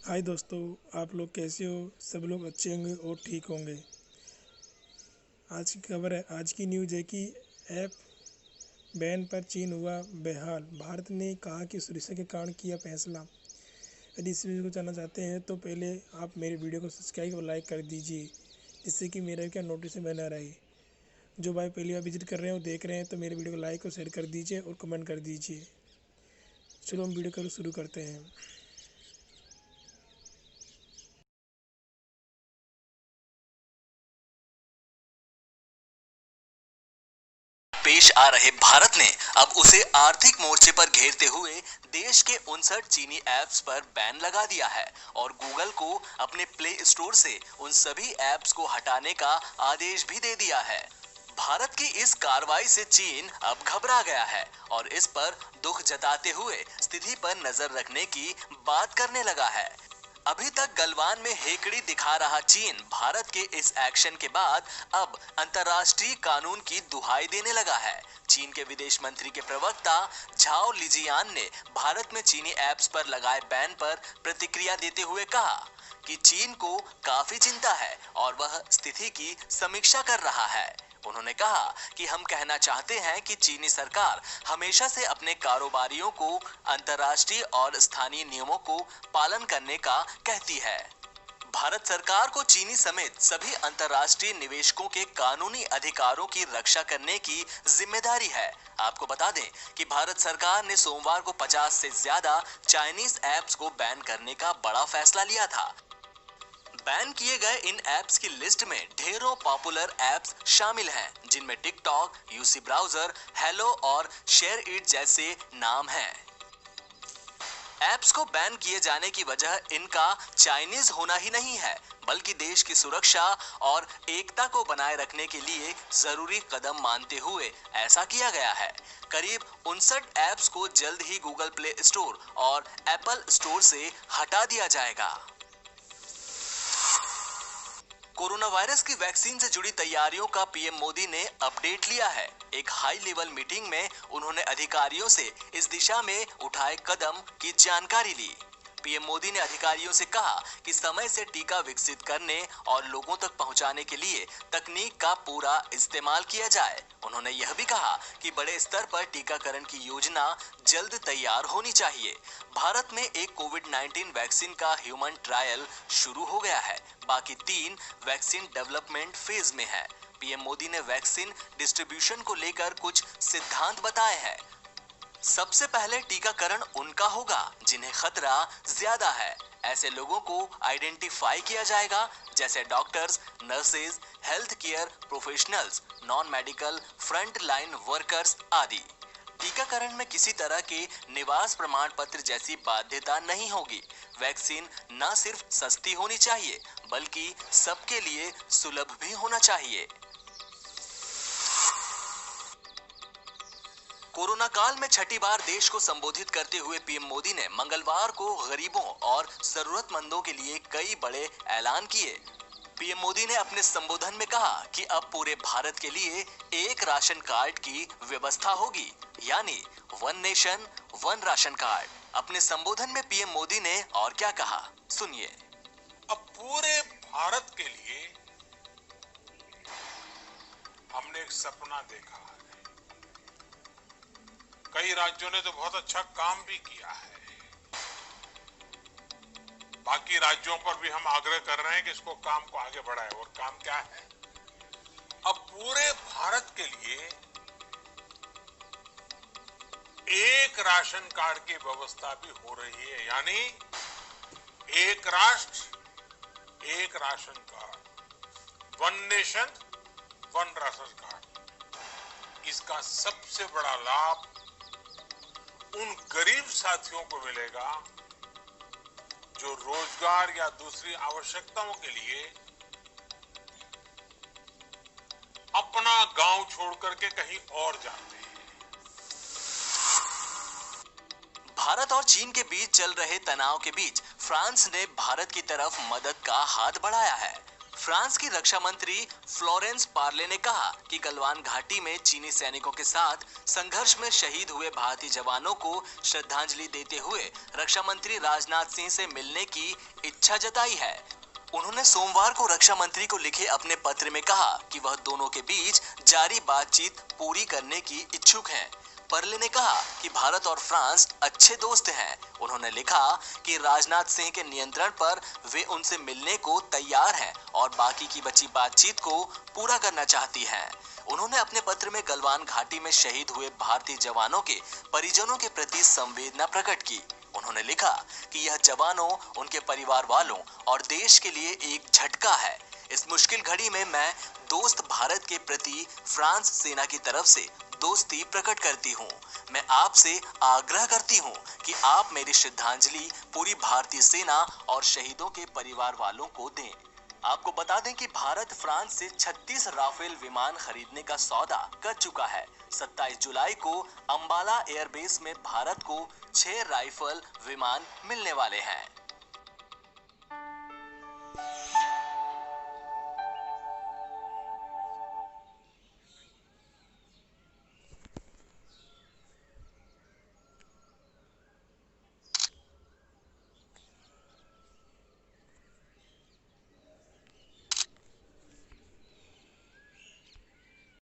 हाय दोस्तों, आप लोग कैसे हो? सब लोग अच्छे होंगे और ठीक होंगे। आज की खबर है, आज की न्यूज़ है कि ऐप बैन पर चीन हुआ बेहाल। भारत ने कहा कि सुरक्षा के कारण किया फैसला। यदि इस वीडियो को जानना चाहते हैं तो पहले आप मेरे वीडियो को सब्सक्राइब और लाइक कर दीजिए, जिससे कि मेरा क्या नोटिफिकेशन बना रहे। जो भाई पहली बार विजिट कर रहे हैं और देख रहे हैं तो मेरे वीडियो को लाइक और शेयर कर दीजिए और कमेंट कर दीजिए। चलो हम वीडियो को शुरू करते हैं। पेश आ रहे भारत ने अब उसे आर्थिक मोर्चे पर घेरते हुए देश के 59 चीनी ऐप्स पर बैन लगा दिया है और गूगल को अपने प्ले स्टोर से उन सभी ऐप्स को हटाने का आदेश भी दे दिया है। भारत की इस कार्रवाई से चीन अब घबरा गया है और इस पर दुख जताते हुए स्थिति पर नजर रखने की बात करने लगा है। अभी तक गलवान में हेकड़ी दिखा रहा चीन भारत के इस एक्शन के बाद अब अंतर्राष्ट्रीय कानून की दुहाई देने लगा है। चीन के विदेश मंत्री के प्रवक्ता झाओ लिजियान ने भारत में चीनी ऐप्स पर लगाए बैन पर प्रतिक्रिया देते हुए कहा कि चीन को काफी चिंता है और वह स्थिति की समीक्षा कर रहा है। उन्होंने कहा कि हम कहना चाहते हैं कि चीनी सरकार हमेशा से अपने कारोबारियों को अंतर्राष्ट्रीय और स्थानीय नियमों को पालन करने का कहती है। भारत सरकार को चीनी समेत सभी अंतर्राष्ट्रीय निवेशकों के कानूनी अधिकारों की रक्षा करने की जिम्मेदारी है। आपको बता दें कि भारत सरकार ने सोमवार को 50 से ज्यादा चाइनीज ऐप्स को बैन करने का बड़ा फैसला लिया था। बैन किए गए इन ऐप्स की लिस्ट में ढेरों पॉपुलर ऐप्स शामिल हैं, जिनमें टिकटॉक, यूसी ब्राउजर, हेलो और शेयर इट जैसे नाम हैं। ऐप्स को बैन किए जाने की वजह इनका चाइनीज होना ही नहीं है, बल्कि देश की सुरक्षा और एकता को बनाए रखने के लिए जरूरी कदम मानते हुए ऐसा किया गया है। करीब 59 ऐप्स को जल्द ही गूगल प्ले स्टोर और एप्पल स्टोर से हटा दिया जाएगा। कोरोना वायरस की वैक्सीन से जुड़ी तैयारियों का पीएम मोदी ने अपडेट लिया है। एक हाई लेवल मीटिंग में उन्होंने अधिकारियों से इस दिशा में उठाए कदम की जानकारी ली। पीएम मोदी ने अधिकारियों से कहा कि समय से टीका विकसित करने और लोगों तक पहुंचाने के लिए तकनीक का पूरा इस्तेमाल किया जाए। उन्होंने यह भी कहा कि बड़े स्तर पर टीकाकरण की योजना जल्द तैयार होनी चाहिए। भारत में एक कोविड-19 वैक्सीन का ह्यूमन ट्रायल शुरू हो गया है, बाकी 3 वैक्सीन डेवलपमेंट फेज में है। पीएम मोदी ने वैक्सीन डिस्ट्रीब्यूशन को लेकर कुछ सिद्धांत बताए हैं। सबसे पहले टीकाकरण उनका होगा जिन्हें खतरा ज्यादा है। ऐसे लोगों को आइडेंटिफाई किया जाएगा, जैसे doctors, nurses, health care professionals, non medical front line workers आदि। टीकाकरण में किसी तरह के निवास प्रमाण पत्र जैसी बाध्यता नहीं होगी। वैक्सीन न सिर्फ सस्ती होनी चाहिए, बल्कि सबके लिए सुलभ भी होना चाहिए। कोरोना काल में छठी बार देश को संबोधित करते हुए पीएम मोदी ने मंगलवार को गरीबों और जरूरतमंदों के लिए कई बड़े ऐलान किए। पीएम मोदी ने अपने संबोधन में कहा कि अब पूरे भारत के लिए एक राशन कार्ड की व्यवस्था होगी, यानी one nation one ration card. अपने संबोधन में पीएम मोदी ने और क्या कहा, सुनिए। अब पूरे भारत के लिए हमने एक सपना देखा है। कई राज्यों ने तो बहुत अच्छा काम भी किया है। बाकी राज्यों पर भी हम आग्रह कर रहे हैं कि इसको काम को आगे बढ़ाएं। और काम क्या है? अब पूरे भारत के लिए एक राशन कार्ड की व्यवस्था भी हो रही है, यानी एक राष्ट्र एक ration card, one nation one ration card. इसका सबसे बड़ा लाभ उन गरीब साथियों को मिलेगा जो रोजगार या दूसरी आवश्यकताओं के लिए अपना गांव छोड़कर के कहीं और जाते हैं। भारत और चीन के बीच चल रहे तनाव के बीच फ्रांस ने भारत की तरफ मदद का हाथ बढ़ाया है। फ्रांस की रक्षा मंत्री फ्लोरेंस पार्ले ने कहा कि गलवान घाटी में चीनी सैनिकों के साथ संघर्ष में शहीद हुए भारतीय जवानों को श्रद्धांजलि देते हुए रक्षा मंत्री राजनाथ सिंह से मिलने की इच्छा जताई है। उन्होंने सोमवार को रक्षा मंत्री को लिखे अपने पत्र में कहा कि वह दोनों के बीच जारी बातचीत पूरी करने की इच्छुक हैं। पर्ले ने कहा कि भारत और फ्रांस अच्छे दोस्त हैं। उन्होंने लिखा कि राजनाथ सिंह के नियंत्रण पर वे उनसे मिलने को तैयार हैं और बाकी की बची बातचीत को पूरा करना चाहती हैं। उन्होंने अपने पत्र में गलवान घाटी में शहीद हुए भारतीय जवानों के परिजनों के प्रति संवेदना प्रकट की। उन्होंने लिखा कि यह जवानों, उनके परिवार वालों और देश के लिए एक झटका है। इस मुश्किल घड़ी में मैं दोस्त भारत के प्रति फ्रांस सेना की तरफ से दोस्ती प्रकट करती हूँ। मैं आपसे आग्रह करती हूँ कि आप मेरी श्रद्धांजलि पूरी भारतीय सेना और शहीदों के परिवार वालों को दें। आपको बता दें कि भारत फ्रांस से 36 राफेल विमान खरीदने का सौदा कर चुका है। 27 जुलाई को अंबाला एयरबेस में भारत को 6 राइफल विमान मिलने वाले हैं।